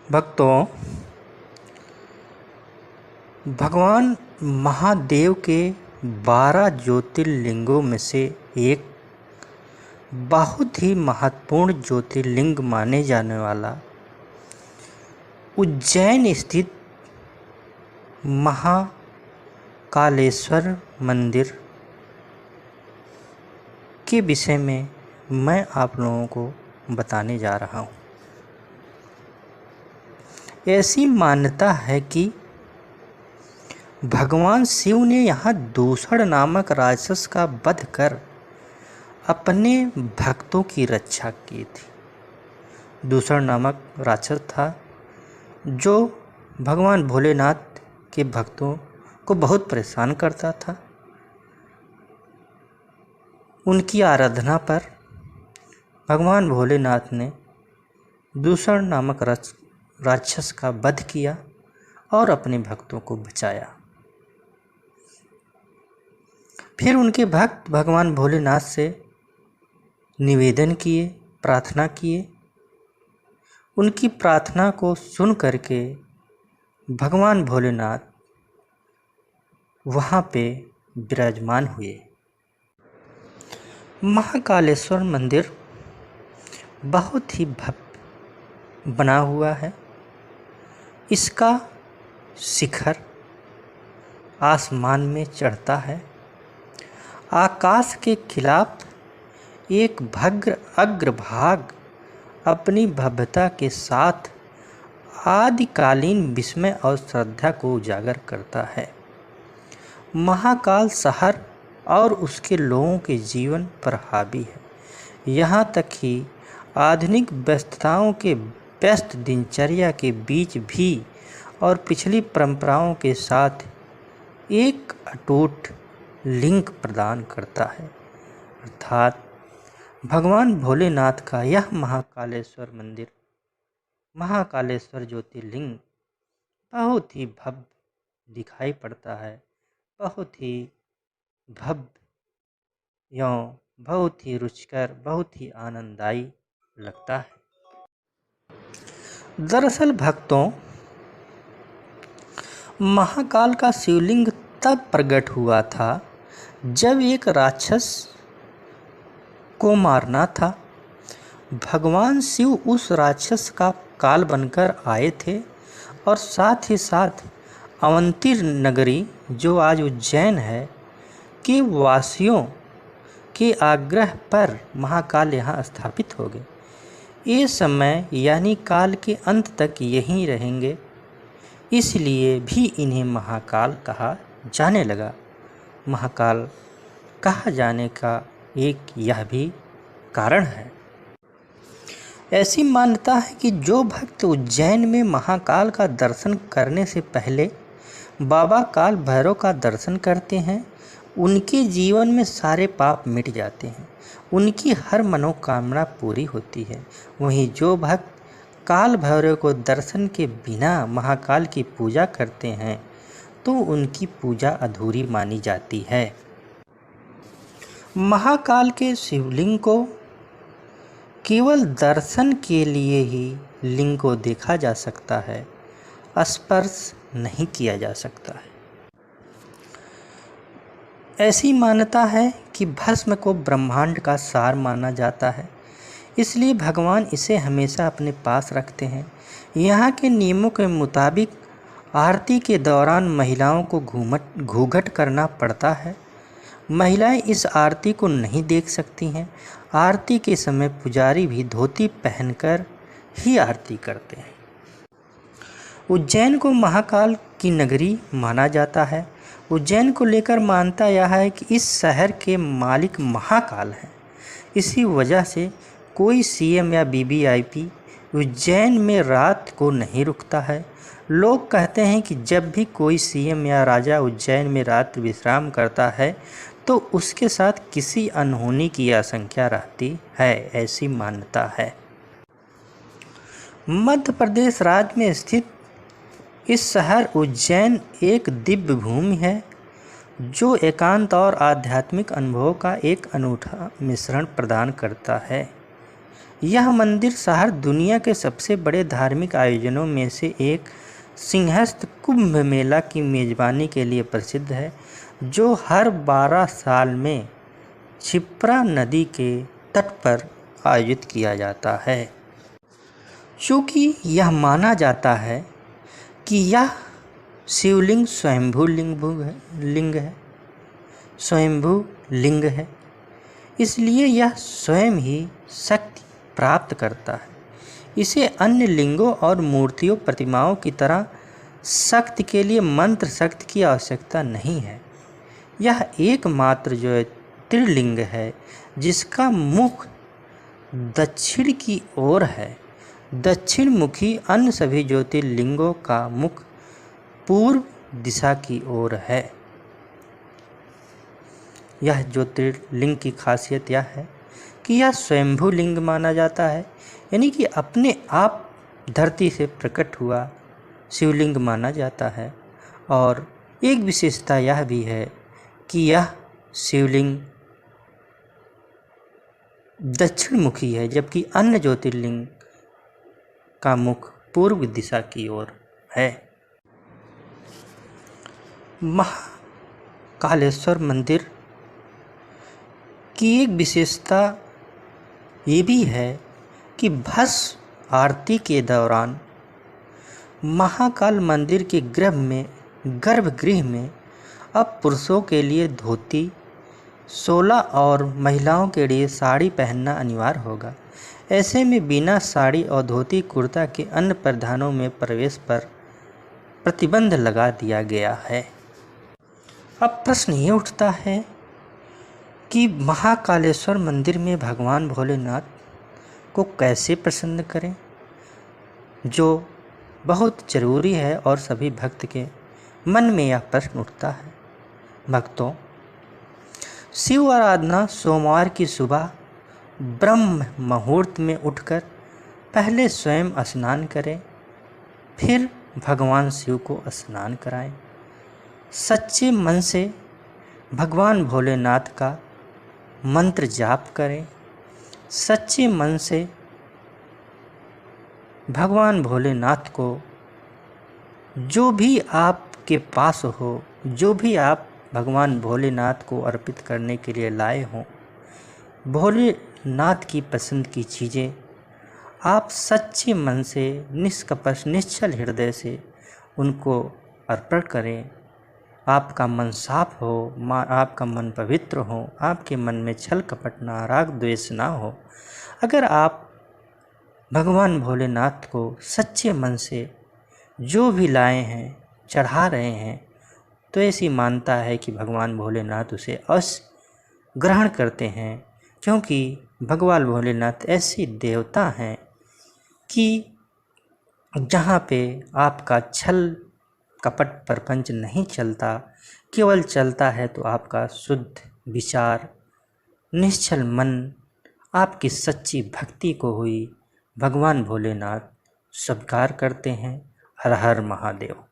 भक्तों, भगवान महादेव के 12 ज्योतिर्लिंगों में से एक बहुत ही महत्वपूर्ण ज्योतिर्लिंग माने जाने वाला उज्जैन स्थित महाकालेश्वर मंदिर के विषय में मैं आप लोगों को बताने जा रहा हूँ। ऐसी मान्यता है कि भगवान शिव ने यहाँ दूषण नामक राक्षस का वध कर अपने भक्तों की रक्षा की थी। दूषण नामक राक्षस था जो भगवान भोलेनाथ के भक्तों को बहुत परेशान करता था। उनकी आराधना पर भगवान भोलेनाथ ने दूषण नामक राक्षस का वध किया और अपने भक्तों को बचाया। फिर उनके भक्त भगवान भोलेनाथ से निवेदन किए, प्रार्थना किए। उनकी प्रार्थना को सुन करके भगवान भोलेनाथ वहाँ पे विराजमान हुए। महाकालेश्वर मंदिर बहुत ही भव्य बना हुआ है। इसका शिखर आसमान में चढ़ता है। आकाश के खिलाफ एक भव्य अग्रभाग अपनी भव्यता के साथ आदिकालीन विस्मय और श्रद्धा को उजागर करता है। महाकाल शहर और उसके लोगों के जीवन पर हावी है। यहाँ तक कि आधुनिक व्यस्तताओं के व्यस्त दिनचर्या के बीच भी और पिछली परंपराओं के साथ एक अटूट लिंक प्रदान करता है। अर्थात भगवान भोलेनाथ का यह महाकालेश्वर मंदिर, महाकालेश्वर ज्योतिर्लिंग बहुत ही भव्य दिखाई पड़ता है। बहुत ही भव्य एवं बहुत ही रुचिकर, बहुत ही आनंददायी लगता है। दरअसल भक्तों, महाकाल का शिवलिंग तब प्रकट हुआ था जब एक राक्षस को मारना था। भगवान शिव उस राक्षस का काल बनकर आए थे और साथ ही साथ अवंती नगरी, जो आज उज्जैन है, के वासियों के आग्रह पर महाकाल यहाँ स्थापित हो गए। ये समय यानी काल के अंत तक यहीं रहेंगे, इसलिए भी इन्हें महाकाल कहा जाने लगा। महाकाल कहा जाने का एक यह भी कारण है। ऐसी मान्यता है कि जो भक्त उज्जैन में महाकाल का दर्शन करने से पहले बाबा काल भैरव का दर्शन करते हैं, उनके जीवन में सारे पाप मिट जाते हैं, उनकी हर मनोकामना पूरी होती है। वहीं जो भक्त काल भैरव को दर्शन के बिना महाकाल की पूजा करते हैं तो उनकी पूजा अधूरी मानी जाती है। महाकाल के शिवलिंग को केवल दर्शन के लिए ही लिंग को देखा जा सकता है, स्पर्श नहीं किया जा सकता है। ऐसी मान्यता है कि भस्म को ब्रह्मांड का सार माना जाता है, इसलिए भगवान इसे हमेशा अपने पास रखते हैं। यहाँ के नियमों के मुताबिक आरती के दौरान महिलाओं को घूंघट करना पड़ता है। महिलाएं इस आरती को नहीं देख सकती हैं। आरती के समय पुजारी भी धोती पहनकर ही आरती करते हैं। उज्जैन को महाकाल की नगरी माना जाता है। उज्जैन को लेकर मान्यता यह है कि इस शहर के मालिक महाकाल हैं। इसी वजह से कोई सीएम या वीवीआईपी उज्जैन में रात को नहीं रुकता है। लोग कहते हैं कि जब भी कोई सीएम या राजा उज्जैन में रात विश्राम करता है तो उसके साथ किसी अनहोनी की आशंका रहती है। ऐसी मान्यता है। मध्य प्रदेश राज्य में स्थित इस शहर उज्जैन एक दिव्य भूमि है जो एकांत और आध्यात्मिक अनुभवों का एक अनूठा मिश्रण प्रदान करता है। यह मंदिर शहर दुनिया के सबसे बड़े धार्मिक आयोजनों में से एक सिंहस्थ कुंभ मेला की मेज़बानी के लिए प्रसिद्ध है, जो हर 12 साल में क्षिप्रा नदी के तट पर आयोजित किया जाता है। चूँकि यह माना जाता है कि यह शिवलिंग स्वयंभू लिंग है, इसलिए यह स्वयं ही शक्ति प्राप्त करता है। इसे अन्य लिंगों और मूर्तियों प्रतिमाओं की तरह शक्ति के लिए मंत्र शक्ति की आवश्यकता नहीं है। यह एकमात्र ज्योतिर्लिंग है जिसका मुख दक्षिण की ओर है। दक्षिण मुखी अन्य सभी ज्योतिर्लिंगों का मुख पूर्व दिशा की ओर है। यह ज्योतिर्लिंग की खासियत यह है कि यह स्वयंभू लिंग माना जाता है, यानी कि अपने आप धरती से प्रकट हुआ शिवलिंग माना जाता है। और एक विशेषता यह भी है कि यह शिवलिंग दक्षिण मुखी है, जबकि अन्य ज्योतिर्लिंग का मुख पूर्व दिशा की ओर है। महाकालेश्वर मंदिर की एक विशेषता ये भी है कि भस्म आरती के दौरान महाकाल मंदिर के गर्भगृह में अब पुरुषों के लिए धोती 16 और महिलाओं के लिए साड़ी पहनना अनिवार्य होगा। ऐसे में बिना साड़ी और धोती कुर्ता के अन्य परिधानों में प्रवेश पर प्रतिबंध लगा दिया गया है। अब प्रश्न ये उठता है कि महाकालेश्वर मंदिर में भगवान भोलेनाथ को कैसे प्रसन्न करें, जो बहुत ज़रूरी है और सभी भक्त के मन में यह प्रश्न उठता है। भक्तों, शिव आराधना सोमवार की सुबह ब्रह्म मुहूर्त में उठकर पहले स्वयं स्नान करें, फिर भगवान शिव को स्नान कराएं। सच्चे मन से भगवान भोलेनाथ का मंत्र जाप करें। सच्चे मन से भगवान भोलेनाथ को जो भी आपके पास हो, जो भी आप भगवान भोलेनाथ को अर्पित करने के लिए लाए हों, भोलेनाथ की पसंद की चीज़ें आप सच्चे मन से निष्कपट निश्चल हृदय से उनको अर्पण करें। आपका मन साफ हो, आपका मन पवित्र हो, आपके मन में छल कपट ना, राग द्वेष ना हो। अगर आप भगवान भोलेनाथ को सच्चे मन से जो भी लाए हैं, चढ़ा रहे हैं, तो ऐसी मानता है कि भगवान भोलेनाथ उसे अवश्य ग्रहण करते हैं, क्योंकि भगवान भोलेनाथ ऐसे देवता हैं कि जहाँ पे आपका छल कपट प्रपंच नहीं चलता, केवल चलता है तो आपका शुद्ध विचार, निश्चल मन, आपकी सच्ची भक्ति को हुई भगवान भोलेनाथ स्वीकार करते हैं। हर हर महादेव।